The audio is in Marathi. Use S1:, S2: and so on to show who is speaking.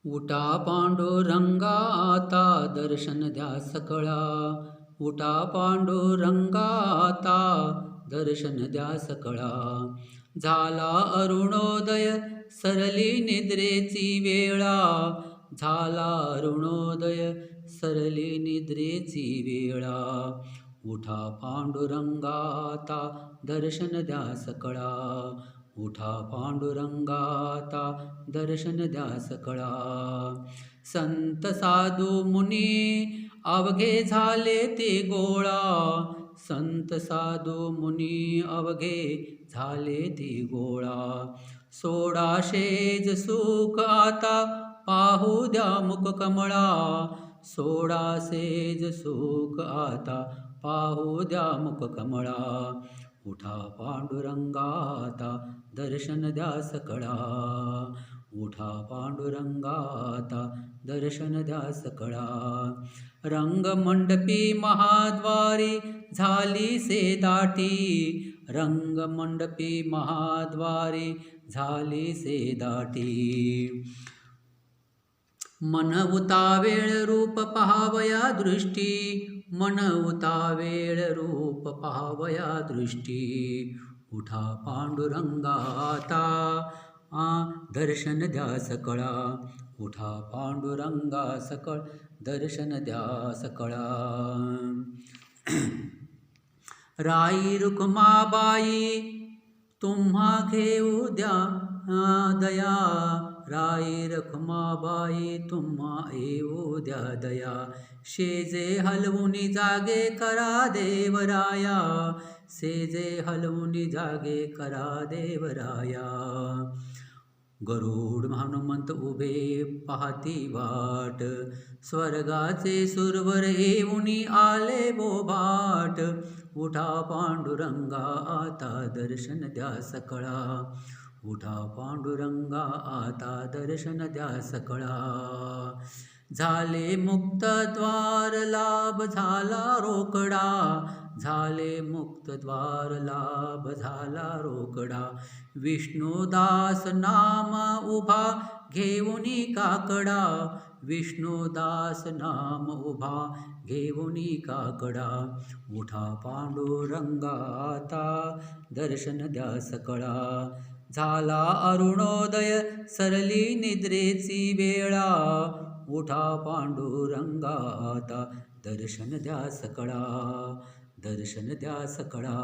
S1: उठा पांडुरंगा आता दर्शन द्या सकळा. उठा पांडुरंगा आता दर्शन द्या सकळा. झाला अरुणोदय सरली निद्रेची वेळा. झाला अरुणोदय सरली निद्रेची वेळा. उठा पांडुरंगा आता दर्शन द्या सकळा. उठा पांडुरंगा आता दर्शन द्या सकळा. संत साधू मुनी अवघे झाले ते गोळा. संत साधू मुनी अवघे झाले ते गोळा. सोडा शेज सुख आता पाहू द्या मुख कमळा. सोडा सेज सुख आता पाहू द्या मुख कमळा. उठा पांडुरंगा आता दर्शन द्या सकळा. उठा पांडुरंगा आता दर्शन द्या सकळा. रंगमंडपी महाद्वारी झाली से दाटी. रंगमंडपी महाद्वारी झाली से दाटी. मनवता वेळ रूप पहावया दृष्टी. मनवता वेळ रूप पहावया दृष्टी. उठा पांडुरंगा आता दर्शन द्या सकळा. उठा पांडुरंगा सकळ दर्शन द्या सकळा. राई रुक्माबाई तुम्हा घेऊ द्या दया. राई रखुमाबाई तुम्हा येऊ द्या दया. शेजे हलवुनी जागे करा देवराया. शेजे हलवुनी जागे करा देवराया. गरुड हनुमंत उभे पाहती वाट. स्वर्गाचे सुरवर येऊनी आले बोबाट. उठा पांडुरंगा आता दर्शन द्या सकळा. उठा पांडुरंगा आता दर्शन द्या सकळा. झाले मुक्त द्वार लाभ झाला रोकडा. झाले मुक्त द्वार लाभ झाला रोकडा. विष्णुदास नाम उभा घेऊनी काकडा. विष्णुदास नाम उभा घेऊनी काकडा. उठा पांडुरंगा आता दर्शन द्या सकळा. झाला अरुणोदय सरली निद्रेची वेळा. उठा पांडुरंगा आता दर्शन द्या सकळा. दर्शन द्या सकळा.